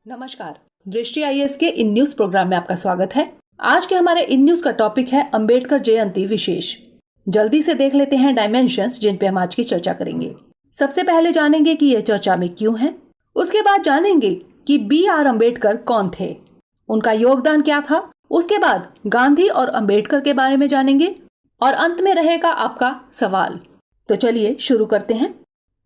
नमस्कार। दृष्टि आईएएस के इन न्यूज प्रोग्राम में आपका स्वागत है। आज के हमारे इन न्यूज का टॉपिक है अंबेडकर जयंती विशेष। जल्दी से देख लेते हैं डायमेंशंस जिन पे हम आज की चर्चा करेंगे। सबसे पहले जानेंगे कि यह चर्चा में क्यों है। उसके बाद जानेंगे कि बी.आर. अम्बेडकर कौन थे, उनका योगदान क्या था। उसके बाद गांधी और अम्बेडकर के बारे में जानेंगे और अंत में रहेगा आपका सवाल। तो चलिए शुरू करते हैं।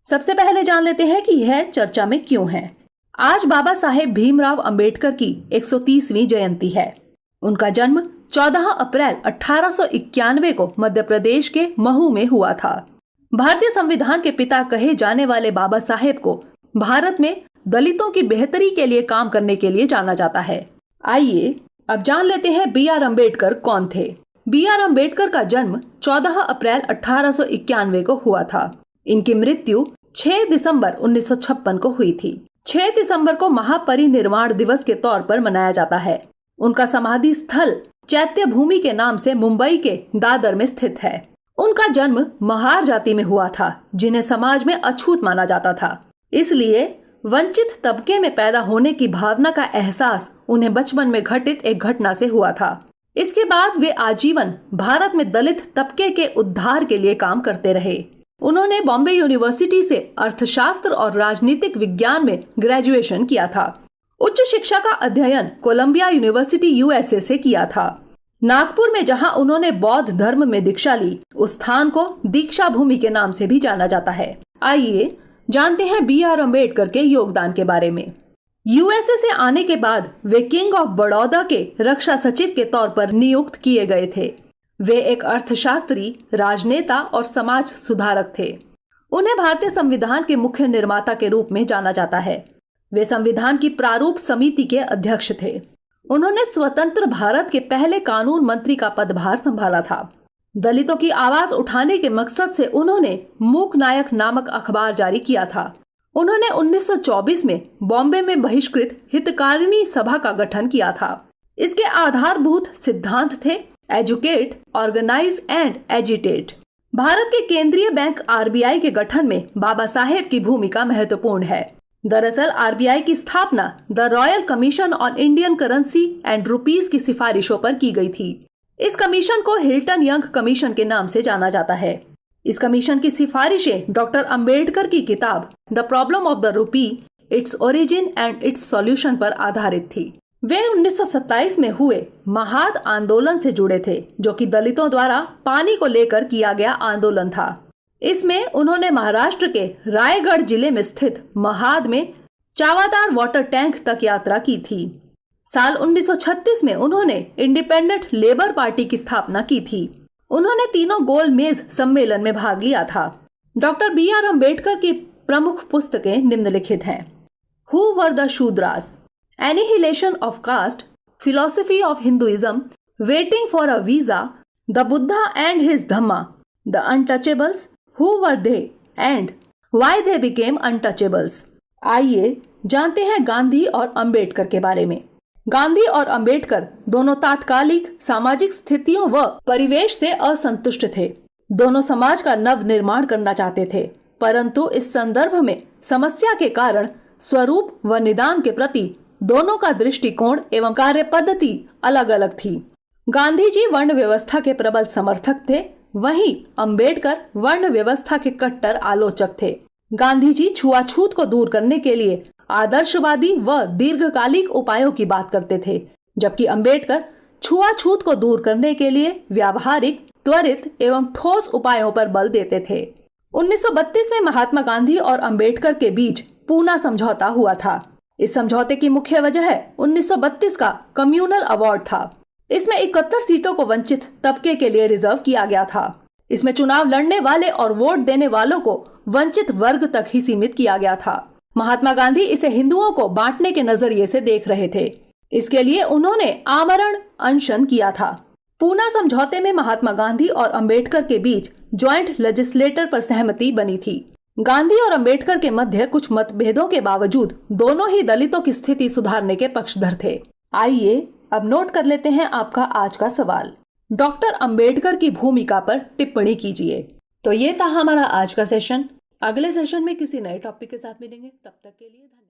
सबसे पहले जान लेते हैं कि यह चर्चा में क्यों है। आज बाबा साहेब भीमराव अंबेडकर की 130वीं जयंती है। उनका जन्म 14 अप्रैल 1891 को मध्य प्रदेश के महू में हुआ था। भारतीय संविधान के पिता कहे जाने वाले बाबा साहेब को भारत में दलितों की बेहतरी के लिए काम करने के लिए जाना जाता है। आइए अब जान लेते हैं बी.आर. अम्बेडकर कौन थे। बी.आर. अम्बेडकर का जन्म 14 अप्रैल 1891 को हुआ था। इनकी मृत्यु 6 दिसंबर 1956 को हुई थी। 6 दिसंबर को महापरिनिर्वाण दिवस के तौर पर मनाया जाता है। उनका समाधि स्थल चैत्य भूमि के नाम से मुंबई के दादर में स्थित है। उनका जन्म महार जाति में हुआ था, जिन्हें समाज में अछूत माना जाता था। इसलिए वंचित तबके में पैदा होने की भावना का एहसास उन्हें बचपन में घटित एक घटना से हुआ था। इसके बाद वे आजीवन भारत में दलित तबके के उद्धार के लिए काम करते रहे। उन्होंने बॉम्बे यूनिवर्सिटी से अर्थशास्त्र और राजनीतिक विज्ञान में ग्रेजुएशन किया था। उच्च शिक्षा का अध्ययन कोलंबिया यूनिवर्सिटी यूएसए से किया था। नागपुर में जहां उन्होंने बौद्ध धर्म में दीक्षा ली, उस स्थान को दीक्षा भूमि के नाम से भी जाना जाता है। आइए जानते हैं बी.आर. अम्बेडकर के योगदान के बारे में। यूएसए से आने के बाद वे किंग ऑफ बड़ौदा के रक्षा सचिव के तौर पर नियुक्त किए गए थे। वे एक अर्थशास्त्री, राजनेता और समाज सुधारक थे। उन्हें भारतीय संविधान के मुख्य निर्माता के रूप में जाना जाता है। वे संविधान की प्रारूप समिति के अध्यक्ष थे। उन्होंने स्वतंत्र भारत के पहले कानून मंत्री का पदभार संभाला था। दलितों की आवाज उठाने के मकसद से उन्होंने मूक नायक नामक अखबार जारी किया था। उन्होंने 1924 में बॉम्बे में बहिष्कृत हितकारिणी सभा का गठन किया था। इसके आधारभूत सिद्धांत थे educate, organise and agitate. Bharat के केंद्रीय बैंक आरबीआई के गठन में बाबा साहेब की भूमिका महत्वपूर्ण है। दरअसल आरबीआई की स्थापना the royal commission on Indian currency and rupees की सिफारिशों पर की गई थी। इस कमीशन को हिल्टन यंग कमीशन के नाम से जाना जाता है। इस कमीशन की सिफारिशें डॉक्टर अंबेडकर की किताब the problem of the rupee, its origin and it's solution पर आधारित थी। वे 1927 में हुए महाद आंदोलन से जुड़े थे, जो कि दलितों द्वारा पानी को लेकर किया गया आंदोलन था। इसमें उन्होंने महाराष्ट्र के रायगढ़ जिले में स्थित महाद में चावादार वाटर टैंक तक यात्रा की थी। साल 1936 में उन्होंने इंडिपेंडेंट लेबर पार्टी की स्थापना की थी। उन्होंने तीनों गोल मेज सम्मेलन में भाग लिया था। Doctor B R. अम्बेडकर की प्रमुख पुस्तकें निम्नलिखित हैं। Who were the Shudras, Annihilation of Caste, Philosophy of Hinduism, Waiting for a Visa, The Buddha and His Dhamma, The Untouchables, Who Were They and Why They Became Untouchables। आइए जानते हैं गांधी और अंबेडकर के बारे में। गांधी और अंबेडकर दोनों तात्कालिक सामाजिक स्थितियों व परिवेश से असंतुष्ट थे। दोनों समाज का नव निर्माण करना चाहते थे, परंतु इस संदर्भ में समस्या के कारण स्वरूप व निदान के प्रति दोनों का दृष्टिकोण एवं कार्य पद्धति अलग अलग थी। गांधी जी वर्ण व्यवस्था के प्रबल समर्थक थे, वहीं अंबेडकर वर्ण व्यवस्था के कट्टर आलोचक थे। गांधी जी छुआछूत को दूर करने के लिए आदर्शवादी व दीर्घकालिक उपायों की बात करते थे, जबकि अंबेडकर छुआछूत को दूर करने के लिए व्यावहारिक, त्वरित एवं ठोस उपायों पर बल देते थे। 1932 में महात्मा गांधी और अंबेडकर के बीच पूना समझौता हुआ था। इस समझौते की मुख्य वजह 1932 का कम्युनल अवार्ड था। इसमें 71 सीटों को वंचित तबके के लिए रिजर्व किया गया था। इसमें चुनाव लड़ने वाले और वोट देने वालों को वंचित वर्ग तक ही सीमित किया गया था। महात्मा गांधी इसे हिंदुओं को बांटने के नजरिए से देख रहे थे। इसके लिए उन्होंने आमरण अनशन किया था। पूना समझौते में महात्मा गांधी और अंबेडकर के बीच ज्वाइंट लेजिस्लेटर पर सहमति बनी थी। गांधी और अंबेडकर के मध्य कुछ मतभेदों के बावजूद दोनों ही दलितों की स्थिति सुधारने के पक्षधर थे। आइए अब नोट कर लेते हैं आपका आज का सवाल। डॉक्टर अंबेडकर की भूमिका पर टिप्पणी कीजिए। तो ये था हमारा आज का सेशन। अगले सेशन में किसी नए टॉपिक के साथ मिलेंगे। तब तक के लिए धन्यवाद।